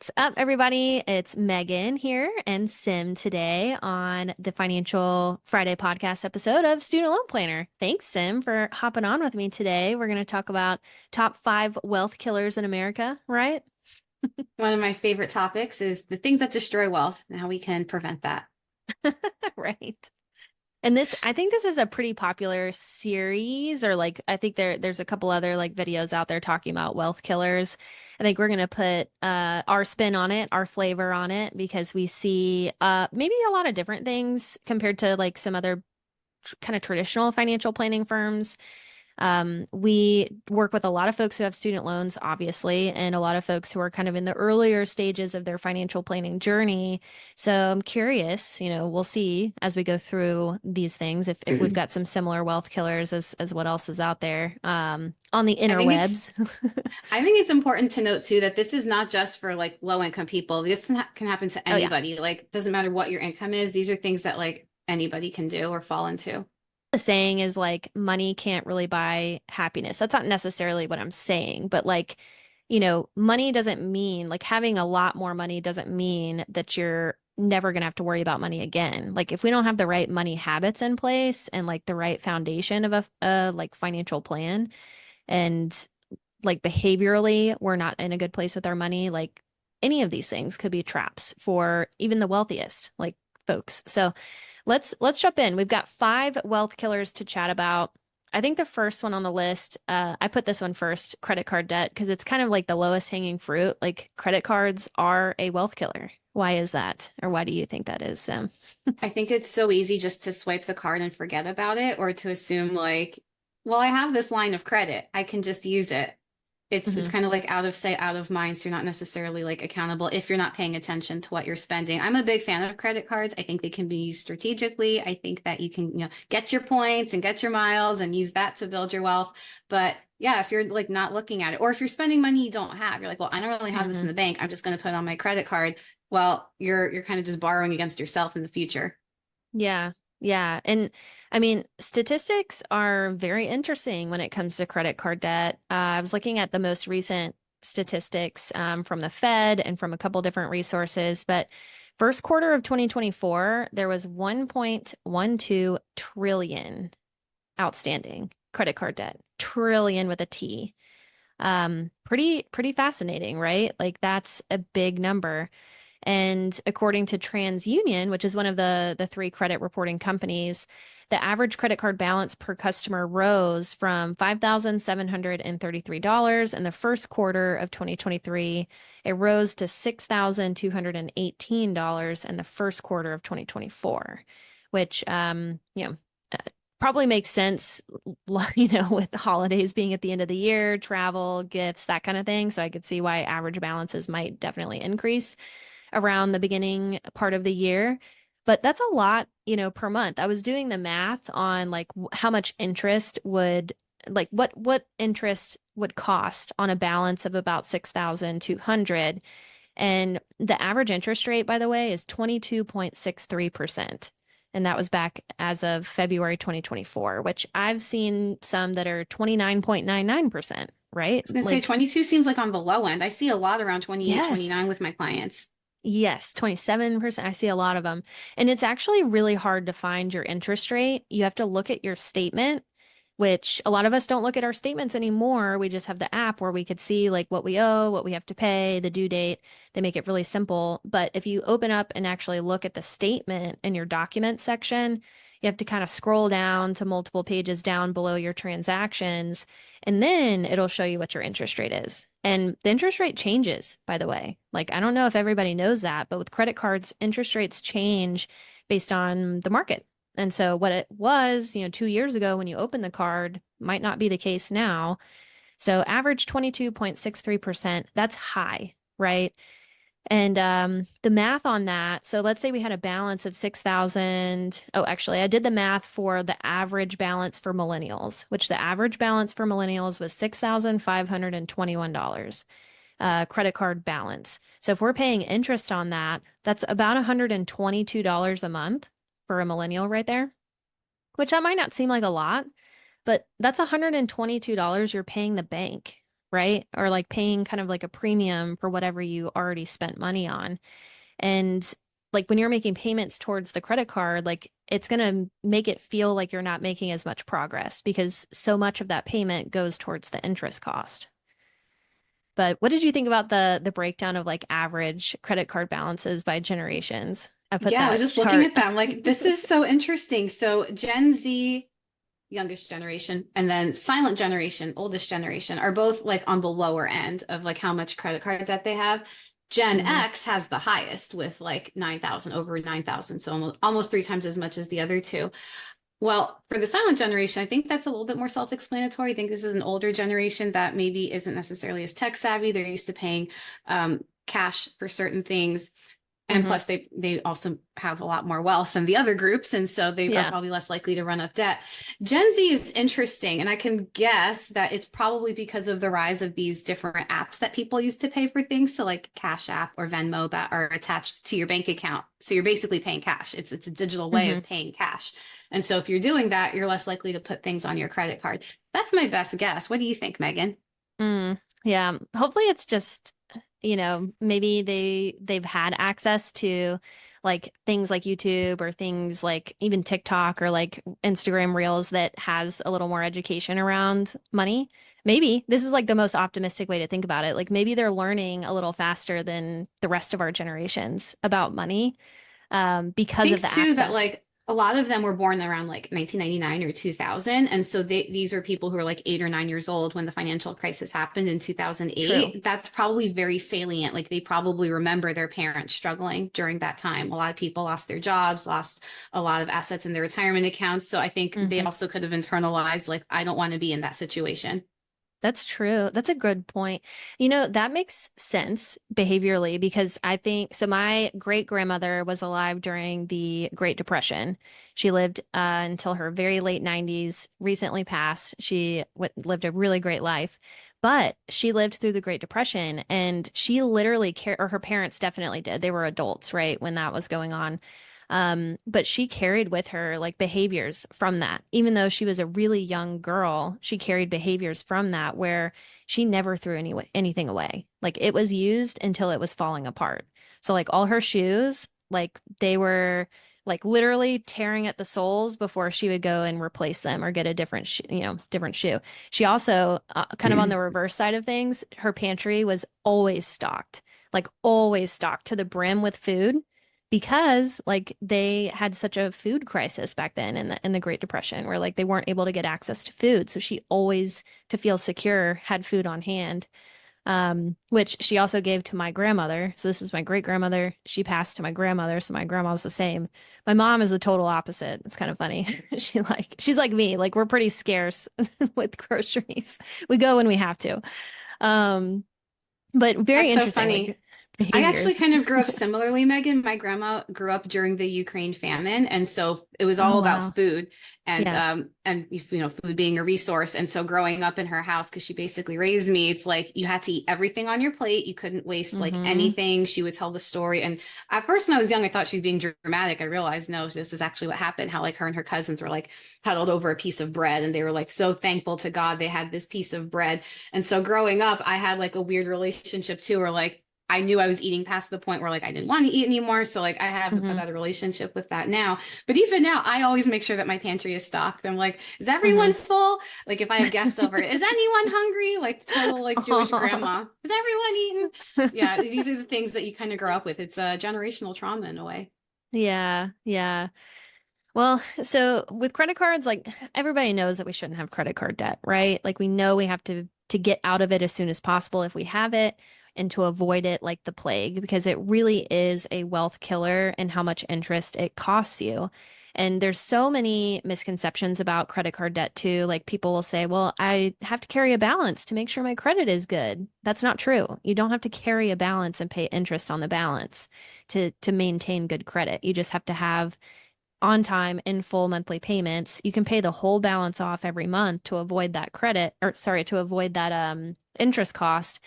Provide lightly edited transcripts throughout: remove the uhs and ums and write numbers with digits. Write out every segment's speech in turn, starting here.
What's up, everybody? It's Megan here and Sim today on the Financial Friday podcast episode of Student Loan Planner. Thanks, Sim, for hopping on with me today. We're going to talk about top five wealth killers in America, right? One of my favorite topics is the things that destroy wealth and how we can prevent that. Right. And I think this is a pretty popular series, or like I think there's a couple other like videos out there talking about wealth killers. I think we're gonna put our spin on it, our flavor on it, because we see maybe a lot of different things compared to like some other kind of traditional financial planning firms. We work with a lot of folks who have student loans, obviously, and a lot of folks who are kind of in the earlier stages of their financial planning journey. So I'm curious, we'll see as we go through these things if we've got some similar wealth killers as what else is out there on the I think it's interwebs. I think it's important to note too that this is not just for like low income people. This can happen to Oh yeah. anybody. Like doesn't matter what your income is. These are things that like anybody can do or fall into. The saying is like money can't really buy happiness. That's not necessarily what I'm saying, but like, money doesn't mean like having a lot more money doesn't mean that you're never going to have to worry about money again. Like if we don't have the right money habits in place and like the right foundation of a like financial plan and like behaviorally we're not in a good place with our money, like any of these things could be traps for even the wealthiest like folks. So let's jump in. We've got five wealth killers to chat about. I think the first one on the list, I put this one first, credit card debt, because it's kind of like the lowest hanging fruit. Like credit cards are a wealth killer. Why is that? Or why do you think that is, Sam? I think it's so easy just to swipe the card and forget about it or to assume like, well, I have this line of credit. I can just use it. It's Hmm. kind of like out of sight, out of mind. So you're not necessarily like accountable if you're not paying attention to what you're spending. I'm a big fan of credit cards. I think they can be used strategically. I think that you can, get your points and get your miles and use that to build your wealth. But yeah, if you're like not looking at it, or if you're spending money you don't have, you're like, well, I don't really have this in Hmm. the bank. I'm just going to put it on my credit card. Well, you're kind of just borrowing against yourself in the future. Yeah. Yeah. And I mean, statistics are very interesting when it comes to credit card debt. I was looking at the most recent statistics from the Fed and from a couple different resources, but first quarter of 2024, there was 1.12 trillion outstanding credit card debt. Trillion with a T. Pretty fascinating, right? Like that's a big number. And according to TransUnion, which is one of the three credit reporting companies, the average credit card balance per customer rose from $5,733 in the first quarter of 2023. It rose to $6,218 in the first quarter of 2024, which probably makes sense, with the holidays being at the end of the year, travel, gifts, that kind of thing. So I could see why average balances might definitely increase around the beginning part of the year. But that's a lot, per month. I was doing the math on like how much interest would like what interest would cost on a balance of about 6,200. And the average interest rate, by the way, is 22.63%. And that was back as of February 2024, which I've seen some that are 29.99%, right? I was going to say Like, 22 seems like on the low end. I see a lot around 28, yes. 29 with my clients. Yes, 27%. I see a lot of them. And it's actually really hard to find your interest rate. You have to look at your statement, which a lot of us don't look at our statements anymore. We just have the app where we could see like what we owe, what we have to pay, the due date. They make it really simple. But if you open up and actually look at the statement in your document section, you have to kind of scroll down to multiple pages down below your transactions, and then it'll show you what your interest rate is. And the interest rate changes, by the way. Like, I don't know if everybody knows that, but with credit cards, interest rates change based on the market. And so what it was, 2 years ago when you opened the card might not be the case now. So average 22.63%, that's high, right? And the math on that, so let's say we had a balance of 6,000. Oh, actually, I did the math for the average balance for millennials, which the average balance for millennials was $6,521 credit card balance. So if we're paying interest on that, that's about $122 a month for a millennial right there, which that might not seem like a lot, but that's $122 you're paying the bank. right? Or like paying kind of like a premium for whatever you already spent money on. And like when you're making payments towards the credit card, like it's going to make it feel like you're not making as much progress because so much of that payment goes towards the interest cost. But what did you think about the breakdown of like average credit card balances by generations? I put Yeah, I was that just looking chart. at that. I'm like, this is so interesting. So Gen Z, youngest generation, and then silent generation, oldest generation, are both like on the lower end of like how much credit card debt they have. Gen Hmm. X has the highest with like 9,000, over 9,000. So almost three times as much as the other two. Well, for the silent generation, I think that's a little bit more self-explanatory. I think this is an older generation that maybe isn't necessarily as tech savvy. They're used to paying cash for certain things. And Hmm. plus, they also have a lot more wealth than the other groups, and so they are Yeah. probably less likely to run up debt. Gen Z is interesting, and I can guess that it's probably because of the rise of these different apps that people use to pay for things. So, like Cash App or Venmo that are attached to your bank account. So you're basically paying cash. It's a digital way Hmm. of paying cash. And so if you're doing that, you're less likely to put things on your credit card. That's my best guess. What do you think, Megan? Mm. Yeah. Hopefully it's just, maybe they've had access to like things like YouTube or things like even TikTok or like Instagram Reels that has a little more education around money. Maybe this is like the most optimistic way to think about it. Like maybe they're learning a little faster than the rest of our generations about money, because of Think the too that access. like a lot of them were born around like 1999 or 2000, and so these are people who are like 8 or 9 years old when the financial crisis happened in True. 2008. That's probably very salient. Like they probably remember their parents struggling during that time. A lot of people lost their jobs, lost a lot of assets in their retirement accounts. So I think they Hmm. also could have internalized like I don't want to be in that situation. That's true. That's a good point. That makes sense behaviorally because I think so. My great grandmother was alive during the Great Depression. She lived until her very late 90s, recently passed. She lived a really great life, but she lived through the Great Depression and she literally or her parents definitely did. They were adults, right, when that was going on. But she carried with her like behaviors from that. Even though she was a really young girl, she carried behaviors from that where she never threw anything away. Like it was used until it was falling apart. So like all her shoes, like they were like literally tearing at the soles before she would go and replace them or get a different shoe. She also, kind of on the reverse side of things, her pantry was always stocked, like always stocked to the brim with food because like they had such a food crisis back then in the Great Depression where like they weren't able to get access to food. So she always, to feel secure, had food on hand. Which she also gave to my grandmother. So this is my great grandmother. She passed to my grandmother, so my grandma's the same. My mom is the total opposite. It's kind of funny. She's like me. Like we're pretty scarce with groceries. We go when we have to. Um, but very That's so interesting, like funny. I actually behaviors. kind of grew up similarly, Megan. My grandma grew up during the Ukraine famine, and so it was all Oh about wow. food Yeah. and food being a resource. And so growing up in her house, because she basically raised me, it's like you had to eat everything on your plate. You couldn't waste like Hmm. anything. She would tell the story. And at first, when I was young, I thought she was being dramatic. I realized no, this is actually what happened. How like her and her cousins were like huddled over a piece of bread, and they were like so thankful to God they had this piece of bread. And so growing up, I had like a weird relationship too, where like I knew I was eating past the point where like I didn't want to eat anymore. So like I have a Hmm. better relationship with that now. But even now, I always make sure that my pantry is stocked. I'm like, is Hmm. everyone full? Like if I have guests over, is anyone hungry? Like total like Jewish grandma. Is everyone eating? Yeah, these are the things that you kind of grow up with. It's a generational trauma in a way. Yeah, yeah. Well, so with credit cards, like everybody knows that we shouldn't have credit card debt, right? Like we know we have to get out of it as soon as possible if we have it and to avoid it like the plague because it really is a wealth killer and how much interest it costs you. And there's so many misconceptions about credit card debt too. Like people will say, "Well, I have to carry a balance to make sure my credit is good." That's not true. You don't have to carry a balance and pay interest on the balance to maintain good credit. You just have to have on time in full monthly payments. You can pay the whole balance off every month to avoid that credit, or sorry, to avoid that interest cost,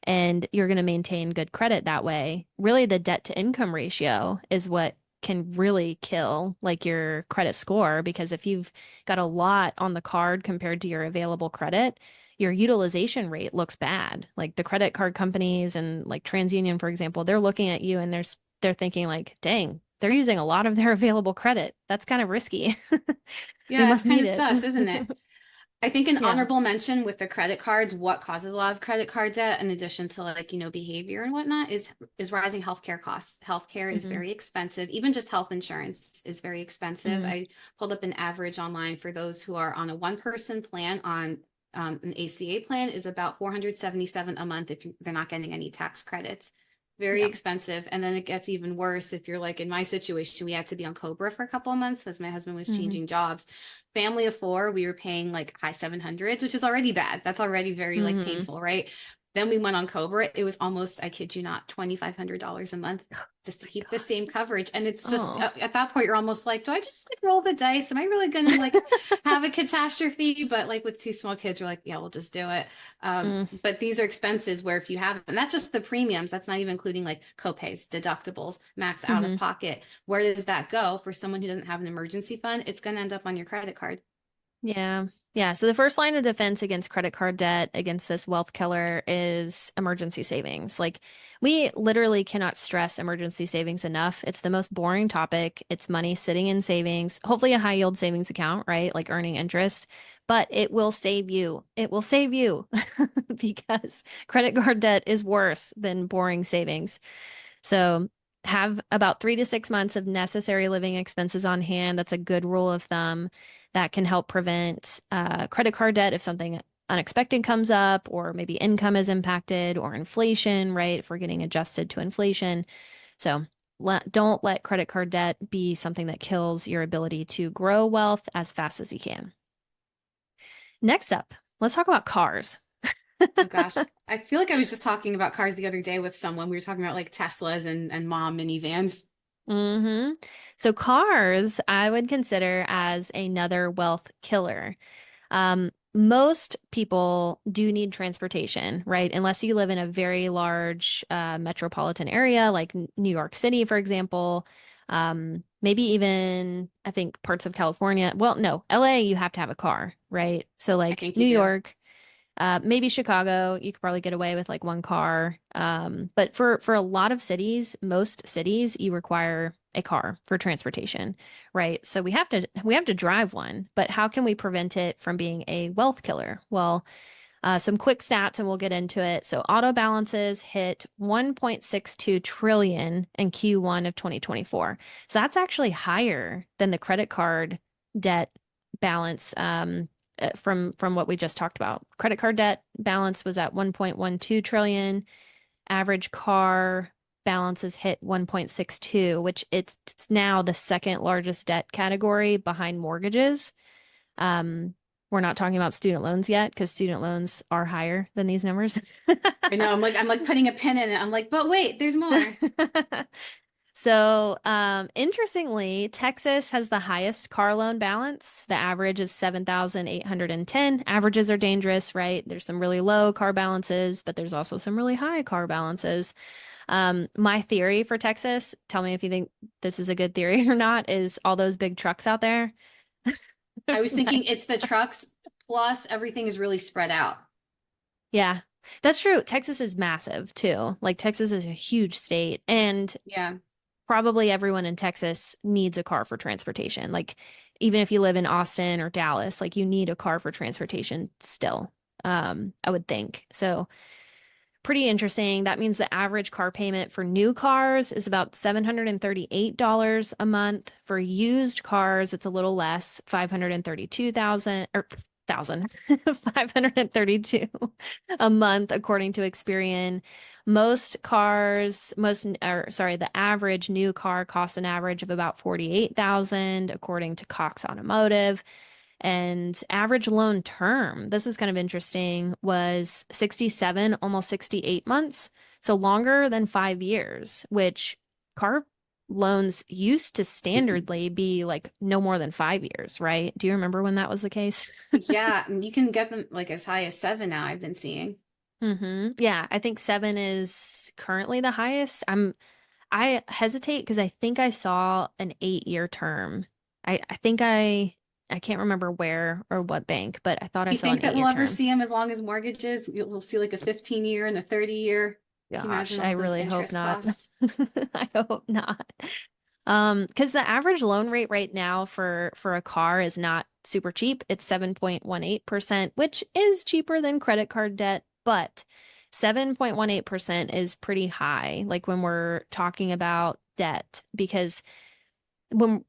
and you're going to maintain good credit that way. Really, the debt to income ratio is what can really kill like your credit score because if you've got a lot on the card compared to your available credit, your utilization rate looks bad. Like the credit card companies and like TransUnion, for example, they're looking at you and they're thinking like, dang, they're using a lot of their available credit. That's kind of risky. They Yeah, it's must kind need of it. sus, isn't it? I think an Yeah. honorable mention with the credit cards, what causes a lot of credit card debt, in addition to like, behavior and whatnot, is rising healthcare costs. Healthcare is Hmm. very expensive. Even just health insurance is very expensive. Hmm. I pulled up an average online for those who are on a one-person plan on an ACA plan is about 477 a month if they're not getting any tax credits. Very Yeah. expensive. And then it gets even worse if you're like in my situation, we had to be on Cobra for a couple of months because my husband was Hmm. changing jobs. Family of four, we were paying like high 700s, which is already bad. That's already very like Hmm. painful, right? Then we went on Cobra. It was almost, I kid you not, $2,500 a month just to My keep the God. same coverage. And it's just Oh. at that point, you're almost like, do I just like roll the dice? Am I really gonna like have a catastrophe? But like with two small kids, we're like, yeah, we'll just do it. Mm. But these are expenses where if you have, and that's just the premiums, that's not even including like copays, deductibles, max out of Hmm. pocket. Where does that go for someone who doesn't have an emergency fund? It's going to end up on your credit card. Yeah. Yeah. So the first line of defense against credit card debt, against this wealth killer, is emergency savings. Like, we literally cannot stress emergency savings enough. It's the most boring topic. It's money sitting in savings, hopefully a high yield savings account, right? Like earning interest, but it will save you. It will save you because credit card debt is worse than boring savings. So have about 3 to 6 months of necessary living expenses on hand. That's a good rule of thumb that can help prevent credit card debt if something unexpected comes up, or maybe income is impacted, or inflation, right? If we're getting adjusted to inflation. So don't let credit card debt be something that kills your ability to grow wealth as fast as you can. Next up, let's talk about cars. Oh gosh. I feel like I was just talking about cars the other day with someone. We were talking about like Teslas and mom minivans. Hmm. So cars, I would consider as another wealth killer. Most people do need transportation, right? Unless you live in a very large metropolitan area like New York City, for example. Maybe even I think parts of California. Well, no, LA, you have to have a car, right? So I like think you New do. York. Maybe Chicago, you could probably get away with like one car. But for a lot of cities, most cities, you require a car for transportation, right? So we have to drive one, but how can we prevent it from being a wealth killer? Well, some quick stats and we'll get into it. So auto balances hit 1.62 trillion in Q1 of 2024. So that's actually higher than the credit card debt balance from what we just talked about. Credit card debt balance was at 1.12 trillion. Average car balances hit 1.62, which it's now the second largest debt category behind mortgages. Um, we're not talking about student loans yet because student loans are higher than these numbers. I know. I'm like putting a pin in it. I'm like, but wait, there's more. So, interestingly, Texas has the highest car loan balance. The average is 7,810. Averages are dangerous, right? There's some really low car balances, but there's also some really high car balances. My theory for Texas, tell me if you think this is a good theory or not, is all those big trucks out there. I was thinking Right. it's the trucks plus everything is really spread out. Yeah, that's true. Texas is massive too. Like Texas is a huge state, and Yeah. probably everyone in Texas needs a car for transportation. Like even if you live in Austin or Dallas, like you need a car for transportation still. I would think. So pretty interesting. That means the average car payment for new cars is about $738 a month. For used cars, it's a little less, 532,000 or thousand 532 a month according to Experian. The average new car costs an average of about 48,000 according to Cox Automotive. And average loan term, this was kind of interesting, was 67, almost 68 months. So longer than 5 years, which car loans used to standardly be like no more than 5 years, right? Do you remember when that was the case? Yeah. And you can get them like as high as 7 now, I've been seeing. Yeah, I think 7 is currently the highest. I hesitate because I think I saw an 8 year term. I think I I can't remember where or what bank, but I thought I You saw an think that 8-year we'll ever term. see them as long as mortgages? We'll see like a 15-year and a 30-year. Can you Gosh, imagine I all those really hope interest not. costs? I hope not. Because the average loan rate right now for a car is not super cheap. It's 7.18%, which is cheaper than credit card debt, but 7.18% is pretty high, like when we're talking about debt, because when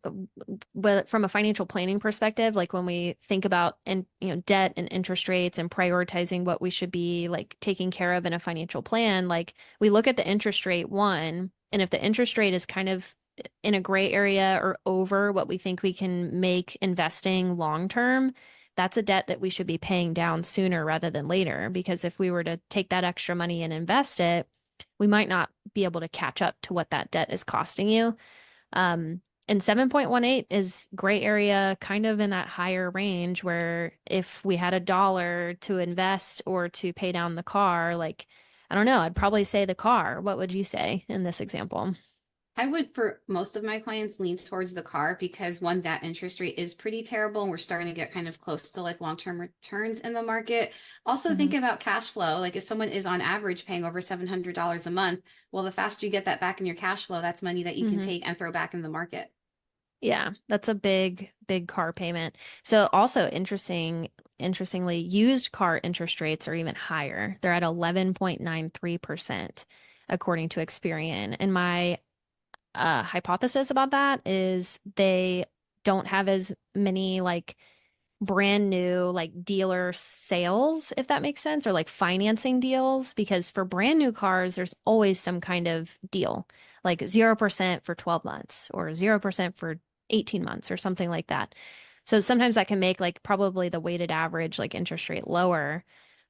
but from a financial planning perspective, like when we think about and debt and interest rates and prioritizing what we should be like taking care of in a financial plan, like we look at the interest rate one, and if the interest rate is kind of in a gray area or over what we think we can make investing long term, that's a debt that we should be paying down sooner rather than later. Because if we were to take that extra money and invest it, we might not be able to catch up to what that debt is costing you. And 7.18 is gray area, kind of in that higher range where if we had a dollar to invest or to pay down the car, like, I don't know, I'd probably say the car. What would you say in this example? I would, for most of my clients, lean towards the car because one, that interest rate is pretty terrible and we're starting to get kind of close to like long-term returns in the market. Also Hmm. think about cash flow. Like if someone is on average paying over $700 a month, well, the faster you get that back in your cash flow, that's money that you can Hmm. take and throw back in the market. Yeah, that's a big, big car payment. So also interestingly, used car interest rates are even higher. They're at 11.93% according to Experian. And my hypothesis about that is they don't have as many like brand new like dealer sales, if that makes sense, or like financing deals, because for brand new cars, there's always some kind of deal, like 0% for 12 months or 0% for 18 months or something like that. So sometimes that can make like probably the weighted average like interest rate lower.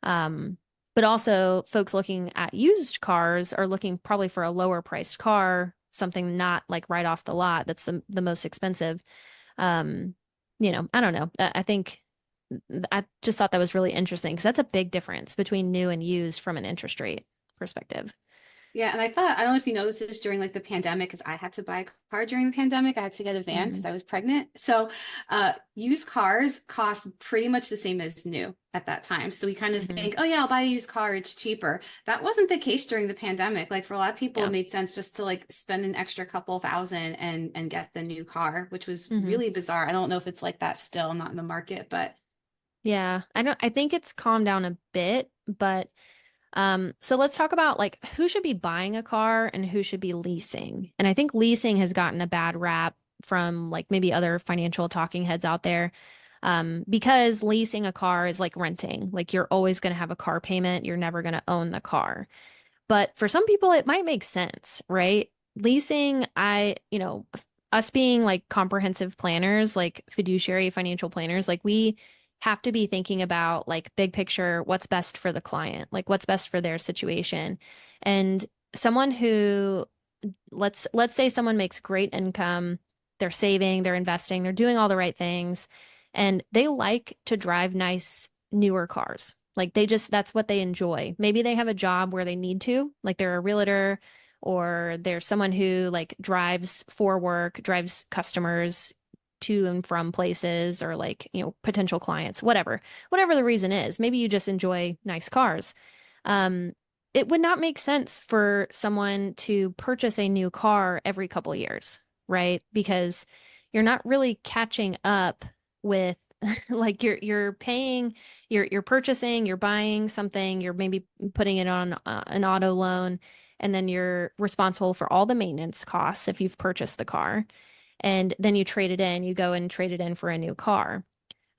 Um, but also folks looking at used cars are looking probably for a lower priced car, something not like right off the lot that's the most expensive. Um, I don't know. I think I just thought that was really interesting because that's a big difference between new and used from an interest rate perspective. Yeah, and I thought, I don't know if you know this is during like the pandemic, because I had to buy a car during the pandemic. I had to get a van Hmm. because I was pregnant. So used cars cost pretty much the same as new at that time. So we kind of Hmm. think, oh yeah, I'll buy a used car, it's cheaper. That wasn't the case during the pandemic. Like for a lot of people, it Yeah. made sense just to like spend an extra couple thousand and get the new car, which was Hmm. really bizarre. I don't know if it's like that still, not in the market, but Yeah. I think it's calmed down a bit, but so let's talk about like who should be buying a car and who should be leasing. And I think leasing has gotten a bad rap from like maybe other financial talking heads out there. Because leasing a car is like renting. Like you're always going to have a car payment. You're never going to own the car. But for some people, it might make sense, right? Leasing, us being like comprehensive planners, like fiduciary financial planners, like we have to be thinking about like big picture, what's best for the client, like what's best for their situation. And someone who let's say someone makes great income, they're saving, they're investing, they're doing all the right things, and they like to drive nice newer cars. Like they just that's what they enjoy. Maybe they have a job where they need to, like they're a realtor or they're someone who like drives for work, drives customers to and from places or like, potential clients, whatever. Whatever the reason is. Maybe you just enjoy nice cars. Um, it would not make sense for someone to purchase a new car every couple years, right? Because you're not really catching up with like you're paying, you're purchasing, you're buying something, you're maybe putting it on an auto loan, and then you're responsible for all the maintenance costs if you've purchased the car. And then you trade it in, you go and trade it in for a new car.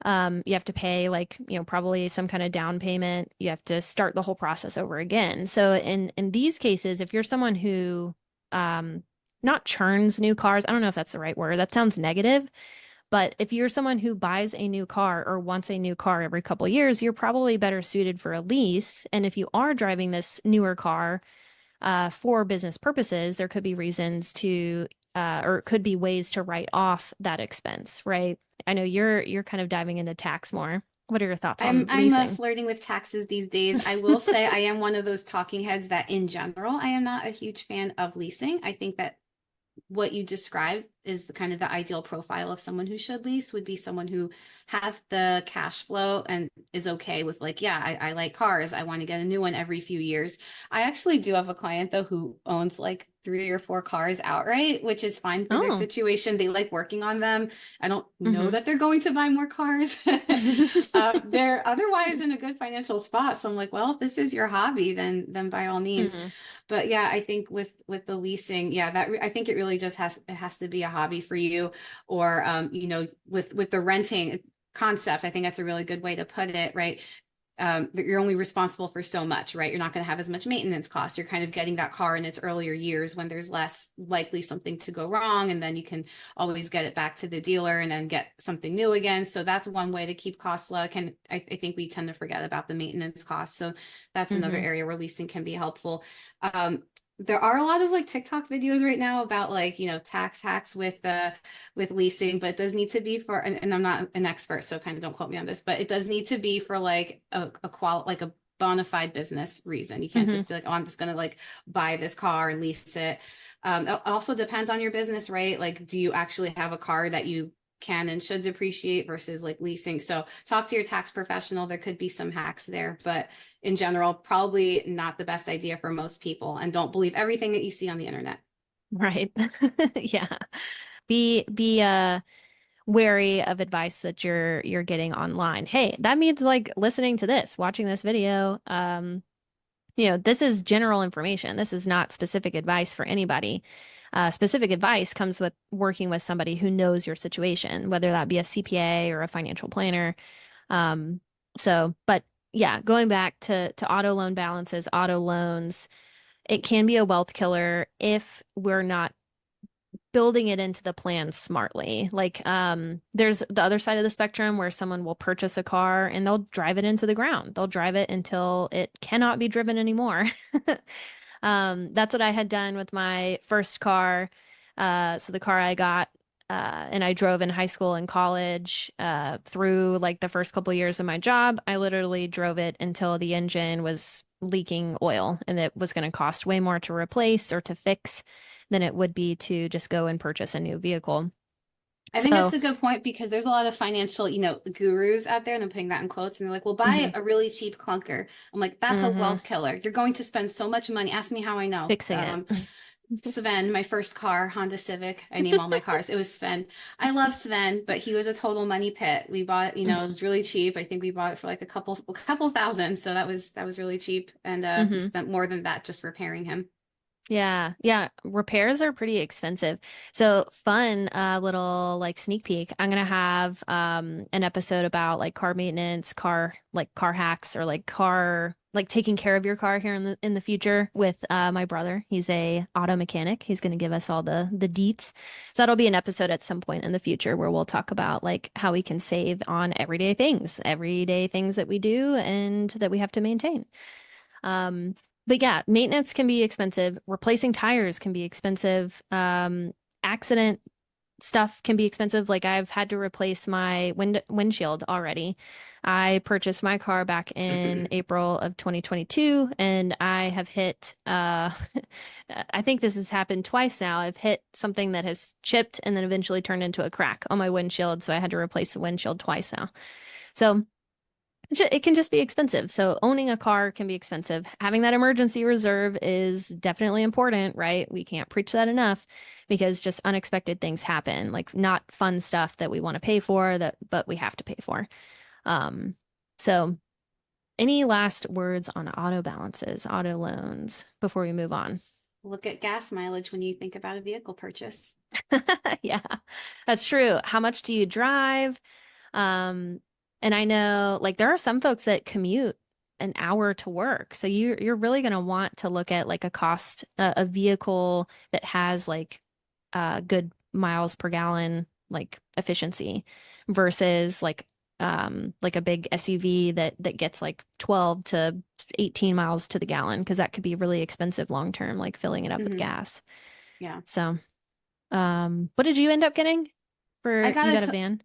You have to pay like, probably some kind of down payment. You have to start the whole process over again. So in these cases, if you're someone who um not churns new cars, I don't know if that's the right word. That sounds negative, but if you're someone who buys a new car or wants a new car every couple years, you're probably better suited for a lease. And if you are driving this newer car, for business purposes, there could be reasons to, or it could be ways to write off that expense, right? I know you're kind of diving into tax more. What are your thoughts I'm on I'm leasing? flirting with taxes these days. I will say I am one of those talking heads that in general, I am not a huge fan of leasing. I think that what you described is the kind of the ideal profile of someone who should lease would be someone who has the cash flow and is okay with like, yeah, I like cars. I want to get a new one every few years. I actually do have a client though who owns like 3 or 4 cars outright, which is fine for their Oh. situation. They like working on them. I don't know Hmm. that they're going to buy more cars. They're otherwise in a good financial spot. So I'm like, well, if this is your hobby, then by all means. Hmm. But yeah, I think with the leasing, yeah, I think it really just has to be a hobby for you, or with the renting concept, I think that's a really good way to put it, right? You're only responsible for so much, right? You're not going to have as much maintenance costs. You're kind of getting that car in its earlier years when there's less likely something to go wrong, and then you can always get it back to the dealer and then get something new again. So that's one way to keep costs low. I think we tend to forget about the maintenance costs. So that's another Hmm. area where leasing can be helpful. There are a lot of like TikTok videos right now about like, tax hacks with leasing, but it does need to be for, and I'm not an expert, so kind of don't quote me on this, but it does need to be for like like a bona fide business reason. You can't Hmm. just be like, oh, I'm just gonna like buy this car and lease it. It also depends on your business, right? Like, do you actually have a car that you can and should depreciate versus like leasing? So talk to your tax professional. There could be some hacks there, but in general, probably not the best idea for most people. And don't believe everything that you see on the internet. Right. Yeah. Be wary of advice that you're getting online. Hey, that means like listening to this, watching this video. This is general information. This is not specific advice for anybody. Specific advice comes with working with somebody who knows your situation, whether that be a CPA or a financial planner. Um, but yeah, going back to auto loan balances, auto loans, it can be a wealth killer if we're not building it into the plan smartly. Like, there's the other side of the spectrum where someone will purchase a car and they'll drive it into the ground. They'll drive it until it cannot be driven anymore. That's what I had done with my first car. So the car I got, and I drove in high school and college, through like the first couple years of my job. I literally drove it until the engine was leaking oil and it was going to cost way more to replace or to fix than it would be to just go and purchase a new vehicle. I think that's So, a good point because there's a lot of financial, gurus out there, and I'm putting that in quotes, and they're like, well, buy mhm, a really cheap clunker. I'm like, that's a mhm, wealth killer. You're going to spend so much money. Ask me how I know. fixing it. Sven, my first car, Honda Civic. I name all my cars. It was Sven. I love Sven, but he was a total money pit. We bought, it Hmm. was really cheap. I think we bought it for like a couple thousand. So that was really cheap. And we Hmm. spent more than that just repairing him. Yeah, yeah, repairs are pretty expensive. So fun, little like sneak peek. I'm gonna have an episode about like car maintenance, car hacks, or like car like taking care of your car here in the future with my brother. He's a auto mechanic. He's gonna give us all the deets. So that'll be an episode at some point in the future where we'll talk about like how we can save on everyday things that we do and that we have to maintain. But yeah, maintenance can be expensive. Replacing tires can be expensive. Accident stuff can be expensive. Like I've had to replace my windshield already. I purchased my car back in April of 2022, and I have hit, I think this has happened twice now. I've hit something that has chipped and then eventually turned into a crack on my windshield. So I had to replace the windshield twice now. So it can just be expensive. So owning a car can be expensive. Having that emergency reserve is definitely important, right? We can't preach that enough because just unexpected things happen, like not fun stuff that we want to pay for that, but we have to pay for. Um, so any last words on auto balances, auto loans before we move on? Look at gas mileage when you think about a vehicle purchase. Yeah, that's true. How much do you drive? Um, and I know like there are some folks that commute an hour to work. So you're really going to want to look at like a cost, a vehicle that has good miles per gallon like efficiency versus like a big SUV that gets like 12 to 18 miles to the gallon because that could be really expensive long term, like filling it up with Hmm. gas. Yeah. So, what did you end up getting I for got you a got a t van?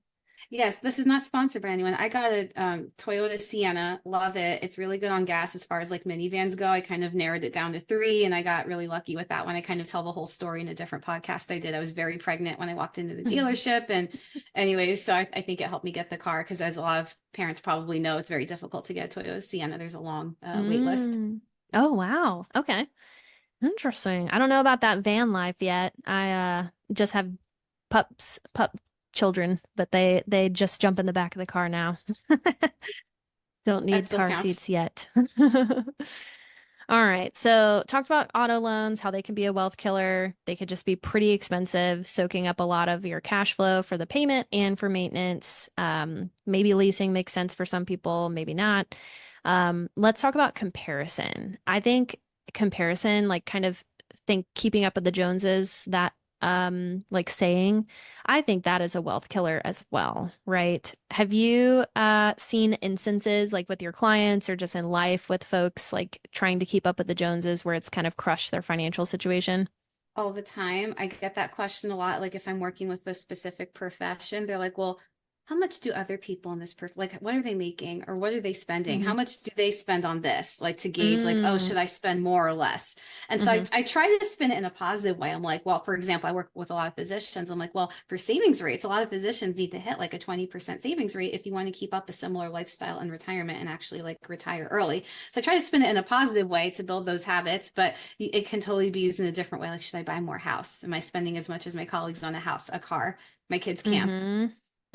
Yes, this is not sponsored by anyone. I got a Toyota Sienna, love it. It's really good on gas as far as like minivans go. I kind of narrowed it down to three, and I got really lucky with that one. I kind of tell the whole story in a different podcast I did. I was very pregnant when I walked into the dealership, and anyways, so I think it helped me get the car because, as a lot of parents probably know, it's very difficult to get a Toyota Sienna. There's a long wait list. Mm. Oh, wow. Okay. Interesting. I don't know about that van life yet. I just have pup children, but they just jump in the back of the car now. Don't That need still car counts. seats yet. All right. So, talked about auto loans, how they can be a wealth killer. They could just be pretty expensive, soaking up a lot of your cash flow for the payment and for maintenance. Maybe leasing makes sense for some people, maybe not. Let's talk about comparison. I think comparison, like kind of think keeping up with the Joneses, that like saying, I think that is a wealth killer as well, right? Have you seen instances like with your clients or just in life with folks like trying to keep up with the Joneses where it's kind of crushed their financial situation? All the time. I get that question a lot. Like if I'm working with a specific profession, they're like, well, how much do other people in this like what are they making or what are they spending? Hmm. How much do they spend on this? Like to gauge like, oh, Mm, should I spend more or less? And so hmm. I try to spin it in a positive way. I'm like, well, for example, I work with a lot of physicians. I'm like, well, for savings rates, a lot of physicians need to hit like a 20% savings rate if you want to keep up a similar lifestyle in retirement and actually like retire early. So I try to spin it in a positive way to build those habits, but it can totally be used in a different way. Like, should I buy more house? Am I spending as much as my colleagues on a house, a car, my kids' camp? Mm-hmm.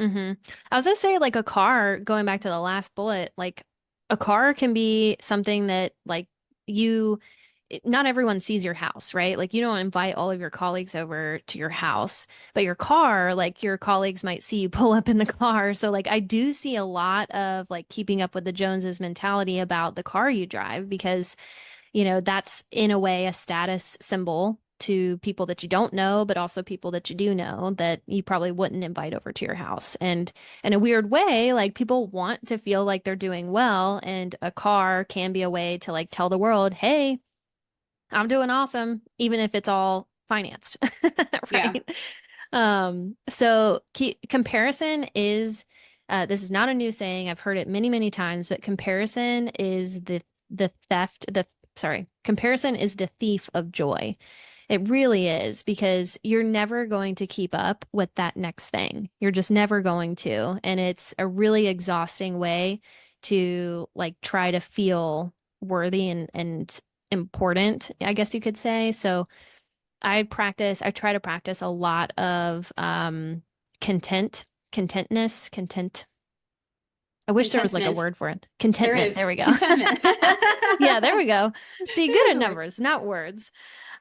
Mm-hmm. I was gonna say like a car, going back to the last bullet, like a car can be something that like you not everyone sees your house, right? Like you don't invite all of your colleagues over to your house, but your car, like your colleagues might see you pull up in the car. So like I do see a lot of like keeping up with the Joneses mentality about the car you drive because that's in a way a status symbol to people that you don't know, but also people that you do know that you probably wouldn't invite over to your house. And in a weird way, like people want to feel like they're doing well, and a car can be a way to like tell the world, hey, I'm doing awesome, even if it's all financed, Yeah. right? So comparison is this is not a new saying. I've heard it many, many times, but comparison is the theft, the sorry, comparison is the thief of joy. It really is because you're never going to keep up with that next thing. You're just never going to. And it's a really exhausting way to like try to feel worthy and important, I guess you could say. So I try to practice a lot of content. I wish there was like a Contentment. word for it. There Contentment. is There we go. contentment. Yeah, there we go. See, good at That'll work. numbers, not words.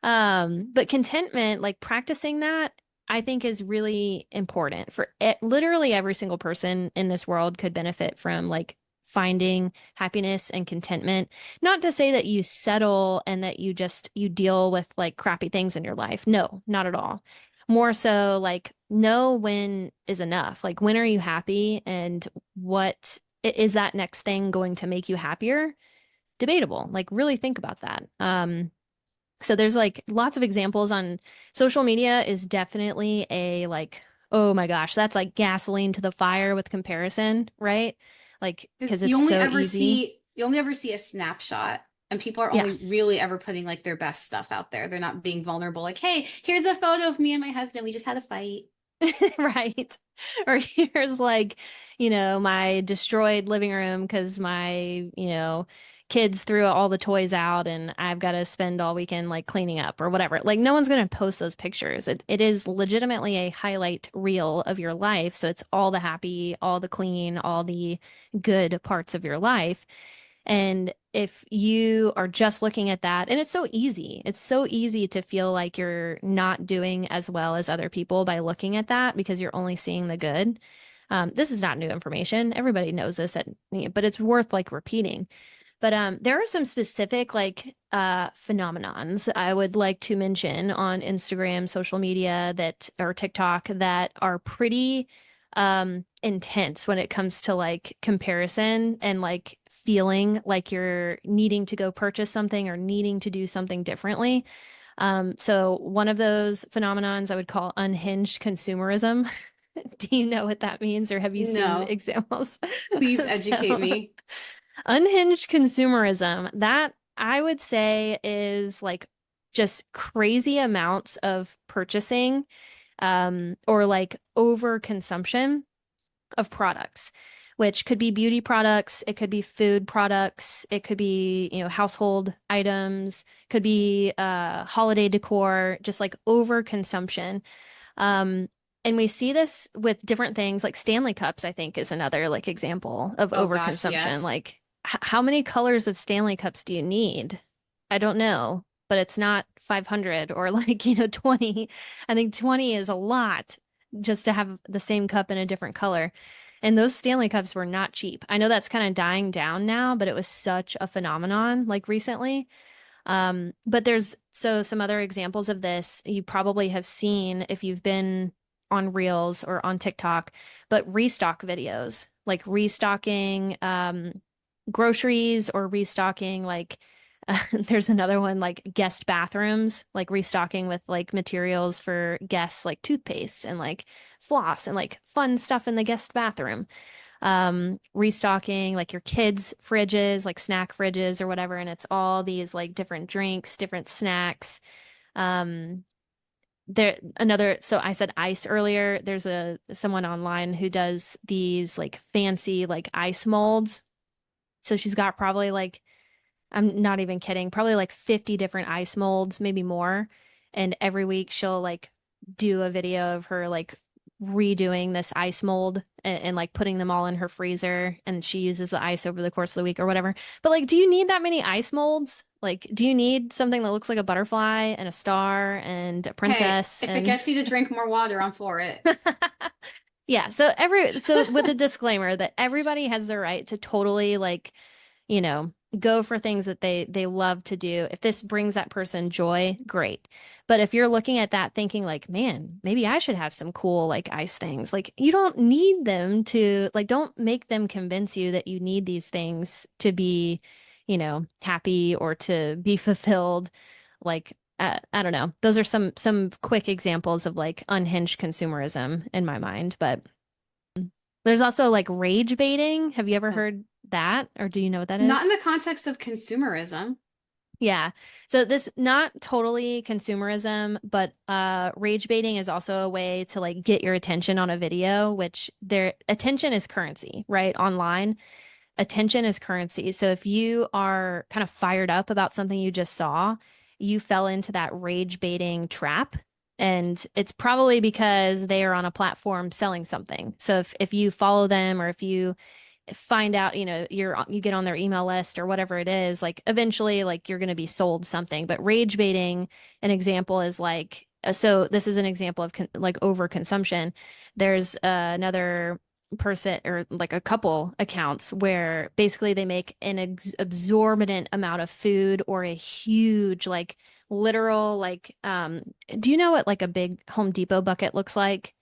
But contentment, like practicing that, I think is really important for it. Literally every single person in this world could benefit from like finding happiness and contentment. Not to say that you settle and that you deal with like crappy things in your life. No, not at all. More so like know when is enough. Like when are you happy and what is that next thing going to make you happier? Debatable. Like really think about that. So there's like lots of examples on social media is definitely a like, oh my gosh, that's like gasoline to the fire with comparison, right? Like, Because because it's so easy. you only ever see a snapshot, and people are Yeah. only really ever putting like their best stuff out there. They're not being vulnerable, like, hey, here's the photo of me and my husband. We just had a fight. Right. Or here's like, my destroyed living room because my kids threw all the toys out and I've got to spend all weekend like cleaning up or whatever. Like no one's going to post those pictures. It is legitimately a highlight reel of your life. So it's all the happy, all the clean, all the good parts of your life. And if you are just looking at that, and it's so easy to feel like you're not doing as well as other people by looking at that because you're only seeing the good. This is not new information. Everybody knows this, but it's worth like repeating. But there are some specific like phenomenons I would like to mention on Instagram, social media that or TikTok that are pretty intense when it comes to like comparison and like feeling like you're needing to go purchase something or needing to do something differently. So one of those phenomenons I would call unhinged consumerism. Do you know what that means, or have you seen No, examples? please educate So, me. unhinged consumerism, that I would say is like just crazy amounts of purchasing, or like overconsumption of products, which could be beauty products, it could be food products, it could be, household items, could be holiday decor, just like overconsumption. Um, and we see this with different things like Stanley Cups, I think is another like example of Oh gosh, overconsumption. yes. Like how many colors of Stanley Cups do you need? I don't know, but it's not 500 or like, 20. I think 20 is a lot just to have the same cup in a different color. And those Stanley Cups were not cheap. I know that's kind of dying down now, but it was such a phenomenon like recently. But there's so some other examples of this you probably have seen if you've been on Reels or on TikTok, but restock videos, like restocking groceries or restocking like there's another one like guest bathrooms, like restocking with like materials for guests like toothpaste and like floss and like fun stuff in the guest bathroom, restocking like your kids' fridges, like snack fridges or whatever, and it's all these like different drinks, different snacks. Um, so I said ice earlier. There's someone online who does these like fancy like ice molds. So she's got probably like, I'm not even kidding, probably like 50 different ice molds, maybe more. And every week she'll like do a video of her like redoing this ice mold and like putting them all in her freezer. And she uses the ice over the course of the week or whatever. But like, do you need that many ice molds? Like, do you need something that looks like a butterfly and a star and a Hey, princess if it and gets you to drink more water, I'm for it. yeah, so with a disclaimer that everybody has the right to totally like, go for things that they love to do. If this brings that person joy, great. But if you're looking at that thinking like, man, maybe I should have some cool like ice things, like you don't need them to like don't make them convince you that you need these things to be, happy or to be fulfilled. Like I don't know. Those are some quick examples of like unhinged consumerism in my mind, but there's also like rage baiting. Have you ever Oh, heard that, or do you know what that not is? in the context of consumerism. Yeah. So this not totally consumerism, but rage baiting is also a way to like get your attention on a video, which their attention is currency, right? Online, attention is currency. So if you are kind of fired up about something you just saw, you fell into that rage baiting trap. And it's probably because they are on a platform selling something. So if you follow them or if you find out, you get on their email list or whatever it is, like eventually like you're going to be sold something. But rage baiting, an example is like, so this is an example of like overconsumption. There's another person or like a couple accounts where basically they make an exorbitant amount of food or a huge like literal like do you know what like a big Home Depot bucket looks like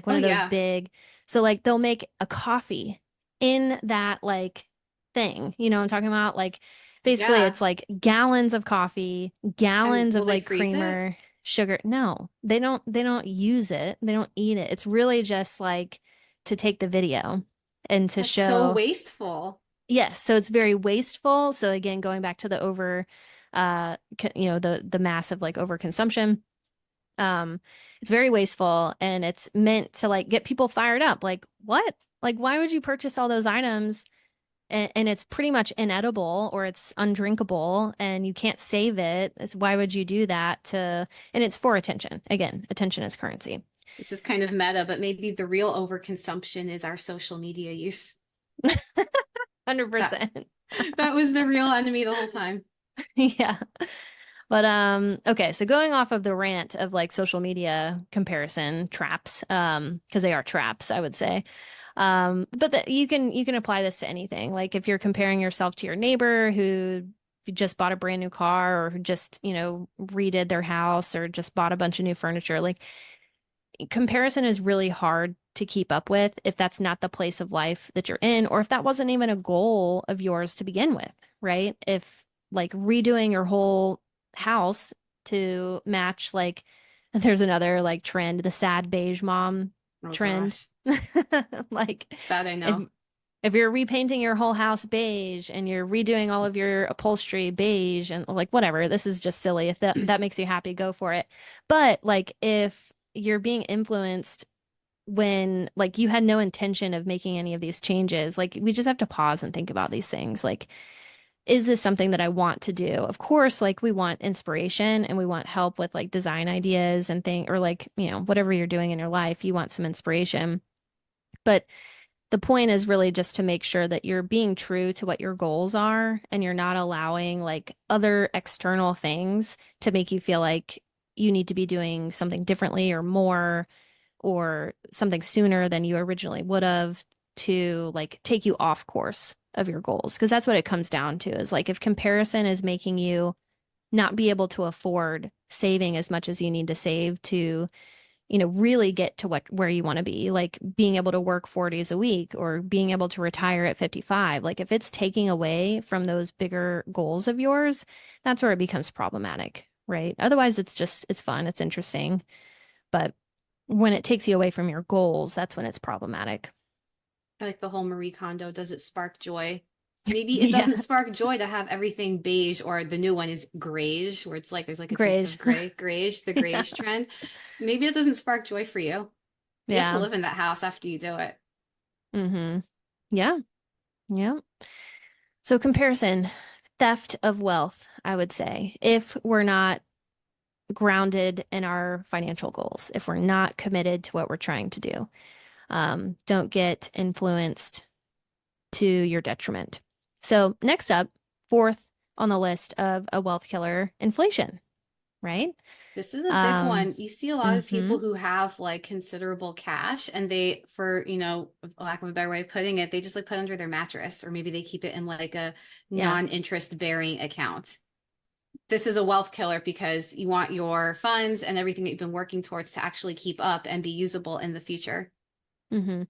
one Oh of those yeah. big, so like they'll make a coffee in that like thing. You know what I'm talking about? Like basically Yeah. it's like gallons of coffee, And gallons will of they like freeze it? creamer, sugar. No, they don't use it. They don't eat it. It's really just like to take the video and to That's so show. wasteful. Yes, so it's very wasteful. So again, going back to the the massive like overconsumption. Um, it's very wasteful and it's meant to like get people fired up. Like, what? Like, why would you purchase all those items and it's pretty much inedible or it's undrinkable and you can't save it? Why would you do that and it's for attention. Again, attention is currency. This is kind of meta, but maybe the real overconsumption is our social media use. That 100%. that was the real enemy the whole time. Yeah. But okay, so going off of the rant of like social media comparison traps, because they are traps, I would say. But you can apply this to anything. Like if you're comparing yourself to your neighbor who just bought a brand new car or who just, redid their house or just bought a bunch of new furniture, like comparison is really hard to keep up with if that's not the place of life that you're in, or if that wasn't even a goal of yours to begin with, right? If like redoing your whole house to match like there's another like trend, the sad beige mom. Oh trend. gosh, Like that I if know. if you're repainting your whole house beige and you're redoing all of your upholstery beige and like whatever, this is just silly. If that makes you happy, go for it. But like if you're being influenced when like you had no intention of making any of these changes, like we just have to pause and think about these things. Like, is this something that I want to do? Of course, like we want inspiration and we want help with like design ideas and thing or like, whatever you're doing in your life, you want some inspiration. But the point is really just to make sure that you're being true to what your goals are and you're not allowing like other external things to make you feel like you need to be doing something differently or more or something sooner than you originally would have to like take you off course of your goals. Because that's what it comes down to is like if comparison is making you not be able to afford saving as much as you need to save to really get to where you want to be, like being able to work 4 days a week or being able to retire at 55. Like if it's taking away from those bigger goals of yours, that's where it becomes problematic, right? Otherwise, it's fun, it's interesting. But when it takes you away from your goals, that's when it's problematic. I like the whole Marie Kondo. Does it spark joy? Maybe it Yeah, doesn't spark joy to have everything beige, or the new one is grayish, where it's like there's like a tints grayish. of gray, grayish, the Yeah. grayish trend. Maybe it doesn't spark joy for you. You have to Yeah. live in that house after you do it. Mm-hmm. Yeah. Yeah. So comparison, theft of wealth, I would say, if we're not grounded in our financial goals, if we're not committed to what we're trying to do. Don't get influenced to your detriment. So, next up, fourth on the list of a wealth killer, inflation, right? This is a big Um, one. You see a lot of mm-hmm. people who have like considerable cash and they, for, lack of a better way of putting it, they just like put it under their mattress, or maybe they keep it in like a Yeah. non-interest bearing account. This is a wealth killer because you want your funds and everything that you've been working towards to actually keep up and be usable in the future. Mm-hmm.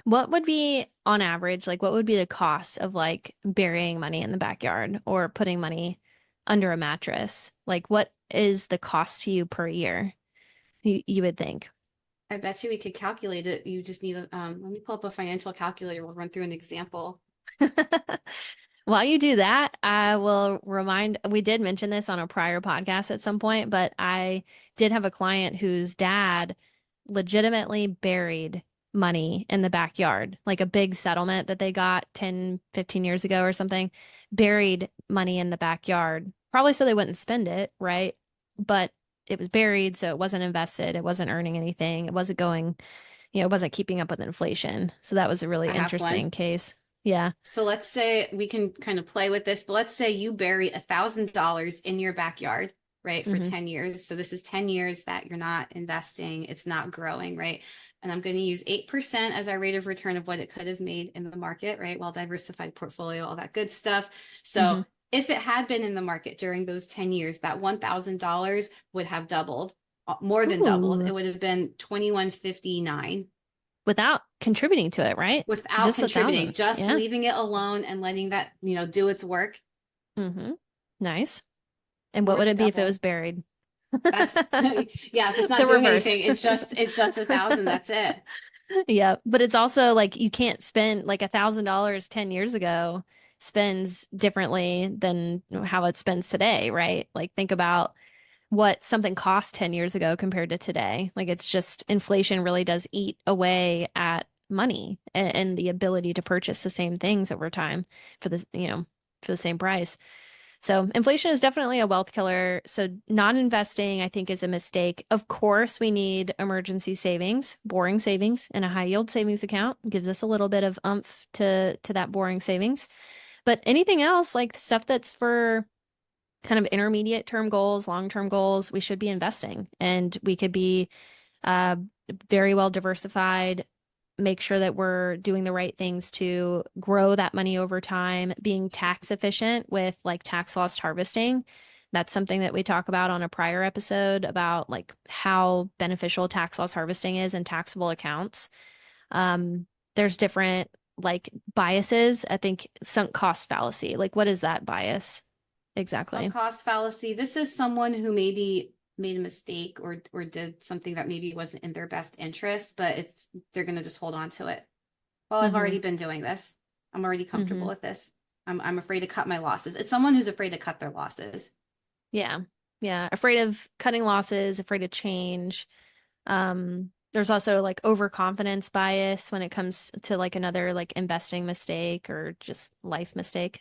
What would be on average, like what would be the cost of like burying money in the backyard or putting money under a mattress? Like what is the cost to you per year? You would think. I bet you we could calculate it. You just need a, let me pull up a financial calculator. We'll run through an example. While you do that, I will remind, we did mention this on a prior podcast at some point, but I did have a client whose dad legitimately buried money in the backyard, like a big settlement that they got 10, 15 years ago or something, buried money in the backyard, probably so they wouldn't spend it, right? But it was buried, so it wasn't invested, it wasn't earning anything, it wasn't going, it wasn't keeping up with inflation. So that was a really I have one. interesting case. Yeah. So let's say we can kind of play with this, but let's say you bury $1,000 in your backyard, right, for Hmm. 10 years. So this is 10 years that you're not investing, it's not growing, right? And I'm going to use 8% as our rate of return of what it could have made in the market, right? Well diversified portfolio, all that good stuff. So Hmm. if it had been in the market during those 10 years, that $1,000 would have doubled, more than doubled. It Ooh. would have been 2159 Without contributing to it, right? without Just the contributing, thousand. just Yeah. leaving it alone and letting that, do its work. Hmm. Nice. And what More would than it be if it double. was buried? That's yeah, if it's not The doing reverse. anything, it's just 1,000. That's it. Yeah. But it's also like you can't spend like $1,000 10 years ago spends differently than how it spends today, right? Like think about what something cost 10 years ago compared to today. Like it's just inflation really does eat away at money and the ability to purchase the same things over time for for the same price. So inflation is definitely a wealth killer. So non-investing, I think, is a mistake. Of course, we need emergency savings, boring savings, and a high yield savings account gives us a little bit of oomph to that boring savings. But anything else, like stuff that's for kind of intermediate term goals, long-term goals, we should be investing. And we could be uh, very well diversified, make sure that we're doing the right things to grow that money over time, being tax efficient with like tax loss harvesting. That's something that we talk about on a prior episode about like how beneficial tax loss harvesting is in taxable accounts. Um, there's different like biases. I think sunk cost fallacy. Like, what is that bias Sunk exactly? cost fallacy. This is someone who maybe made a mistake or did something that maybe wasn't in their best interest, but they're going to just hold on to it. Well, I've Mm-hmm. already been doing this. I'm already Mm-hmm. comfortable with this. I'm afraid to cut my losses. It's someone who's afraid to cut their losses. Yeah. Yeah. Afraid of cutting losses, afraid of change. There's also like overconfidence bias when it comes to like another like investing mistake or just life mistake,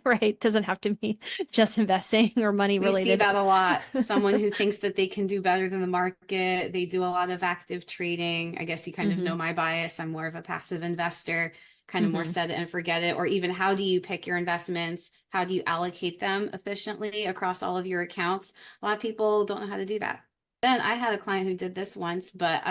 right? Doesn't have to be just investing or money We see related. that a lot. Someone who thinks that they can do better than the market. They do a lot of active trading. I guess you kind of Hmm. know my bias. I'm more of a passive investor, kind of more Hmm. set it and forget it. Or even how do you pick your investments? How do you allocate them efficiently across all of your accounts? A lot of people don't know how to do that. Then I had a client who did this once, but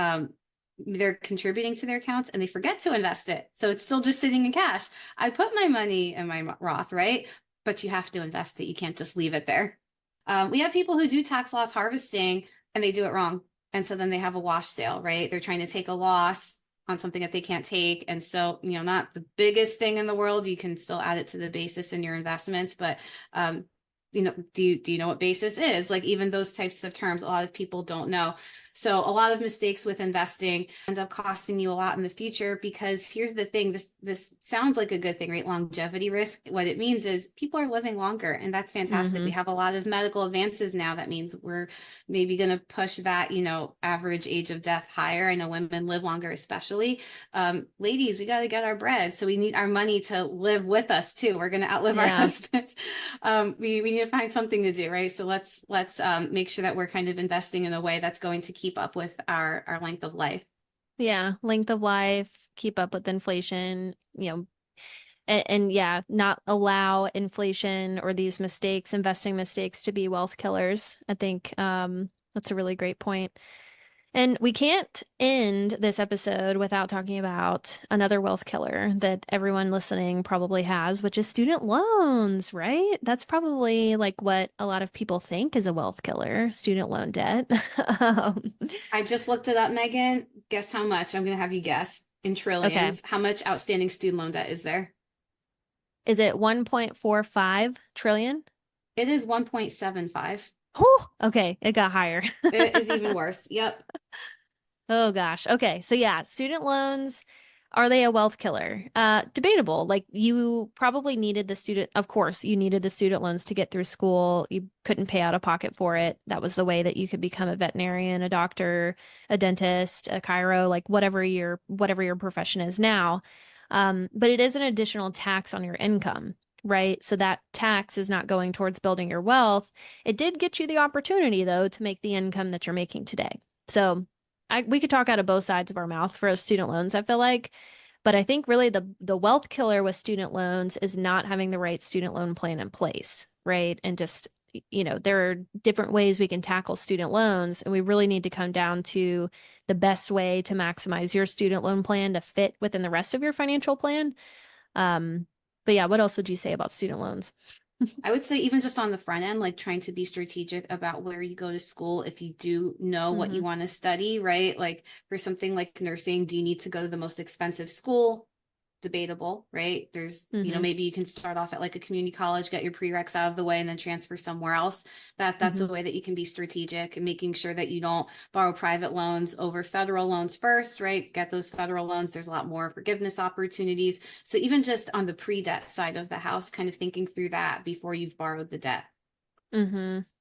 they're contributing to their accounts and they forget to invest it. So it's still just sitting in cash. I put my money in my Roth, right? But you have to invest it. You can't just leave it there. We have people who do tax loss harvesting and they do it wrong. And so then they have a wash sale, right? They're trying to take a loss on something that they can't take. And so, not the biggest thing in the world. You can still add it to the basis in your investments, but do you know what basis is? Like even those types of terms, a lot of people don't know. So a lot of mistakes with investing end up costing you a lot in the future because here's the thing, this sounds like a good thing, right? Longevity risk. What it means is people are living longer and that's fantastic. We Hmm. have a lot of medical advances now. That means we're maybe going to push that, average age of death higher. I know women live longer, especially. Ladies, we got to get our bread. So we need our money to live with us too. We're going to outlive our Yeah. husbands. We need to find something to do, right? So let's make sure that we're kind of investing in a way that's going to keep up with our length of life. Yeah. Length of life, keep up with inflation, and yeah, not allow inflation or these mistakes, investing mistakes to be wealth killers. I think that's a really great point. And we can't end this episode without talking about another wealth killer that everyone listening probably has, which is student loans, right? That's probably like what a lot of people think is a wealth killer, student loan debt. Um, I just looked it up, Megan. Guess how much? I'm going to have you guess in okay. trillions. How much outstanding student loan debt is there? Is it 1.45 trillion? It is 1.75. Whew, okay, it got higher. It is even worse. Yep. Oh gosh. Okay. So yeah, student loans, are they a wealth killer? Debatable. Like you probably needed the student, of course, you needed the student loans to get through school. You couldn't pay out of pocket for it. That was the way that you could become a veterinarian, a doctor, a dentist, a chiro, like whatever your profession is now. But it is an additional tax on your income, right? So that tax is not going towards building your wealth. It did get you the opportunity though to make the income that you're making today. So we could talk out of both sides of our mouth for student loans, I feel like. But I think really the wealth killer with student loans is not having the right student loan plan in place, right? And just, there are different ways we can tackle student loans, and we really need to come down to the best way to maximize your student loan plan to fit within the rest of your financial plan. Um, but yeah, what else would you say about student loans? I would say even just on the front end, like trying to be strategic about where you go to school if you do know what you Hmm. want to study, right? Like for something like nursing, do you need to go to the most expensive school? Debatable, right? There's, Hmm. maybe you can start off at like a community college, get your prereqs out of the way, and then transfer somewhere else. That's Hmm. a way that you can be strategic and making sure that you don't borrow private loans over federal loans first, right? Get those federal loans. There's a lot more forgiveness opportunities. So even just on the pre-debt side of the house, kind of thinking through that before you've borrowed the debt.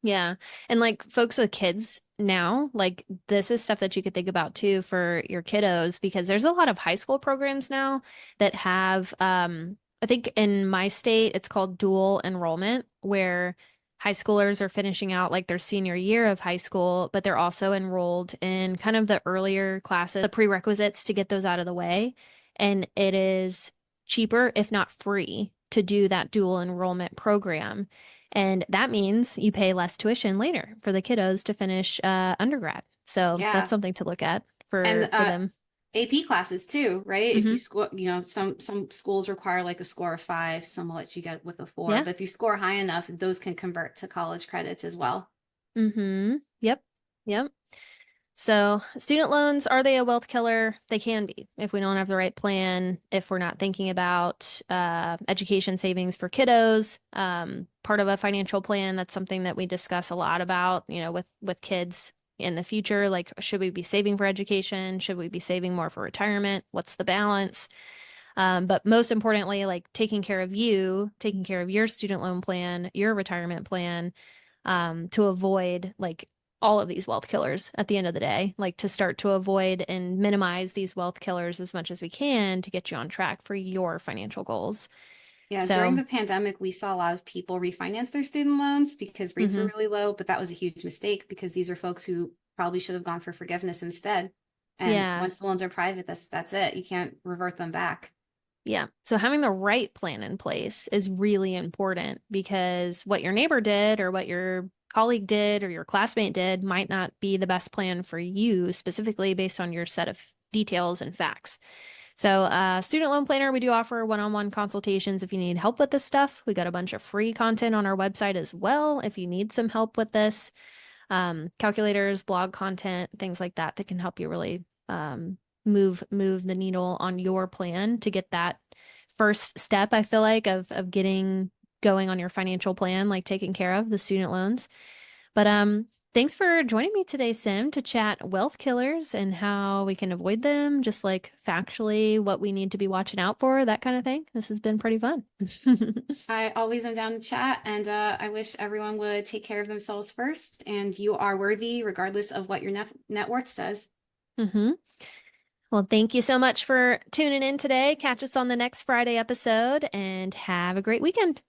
Yeah. And like folks with kids now, like this is stuff that you could think about too for your kiddos because there's a lot of high school programs now that have I think in my state it's called dual enrollment where high schoolers are finishing out like their senior year of high school, but they're also enrolled in kind of the earlier classes, the prerequisites to get those out of the way. And it is cheaper, if not free, to do that dual enrollment program. And that means you pay less tuition later for the kiddos to finish undergrad. So that's Yeah. something to look at And for them. AP classes too, right? If you Hmm. score, some schools require like a score of 5, some will let you get with a 4. Yeah. But if you score high enough, those can convert to college credits as well. Hmm. Yep. Yep. So, student loans, are they a wealth killer? They can be if we don't have the right plan, if we're not thinking about education savings for kiddos. Part of a financial plan, that's something that we discuss a lot about, with kids in the future. Like, should we be saving for education? Should we be saving more for retirement? What's the balance? But most importantly, like taking care of you, taking care of your student loan plan, your retirement plan, to avoid like all of these wealth killers at the end of the day, like to start to avoid and minimize these wealth killers as much as we can to get you on track for your financial goals. Yeah, during So, the pandemic, we saw a lot of people refinance their student loans because rates were mhm. really low, but that was a huge mistake because these are folks who probably should have gone for forgiveness instead. And Yeah, once the loans are private, that's it. You can't revert them back. yeah. So having the right plan in place is really important because what your neighbor did or what your colleague did or your classmate did might not be the best plan for you specifically based on your set of details and facts. So, student loan planner, we do offer one-on-one consultations if you need help with this stuff. We got a bunch of free content on our website as well if you need some help with this. Calculators, blog content, things like that that can help you really move the needle on your plan to get that first step, I feel like, of getting going on your financial plan, like taking care of the student loans. But thanks for joining me today, Sim, to chat wealth killers and how we can avoid them, just like factually what we need to be watching out for, that kind of thing. This has been pretty fun. I always am down to chat, and I wish everyone would take care of themselves first. And you are worthy, regardless of what your net worth says. hmm Well, thank you so much for tuning in today. Catch us on the next Friday episode and have a great weekend.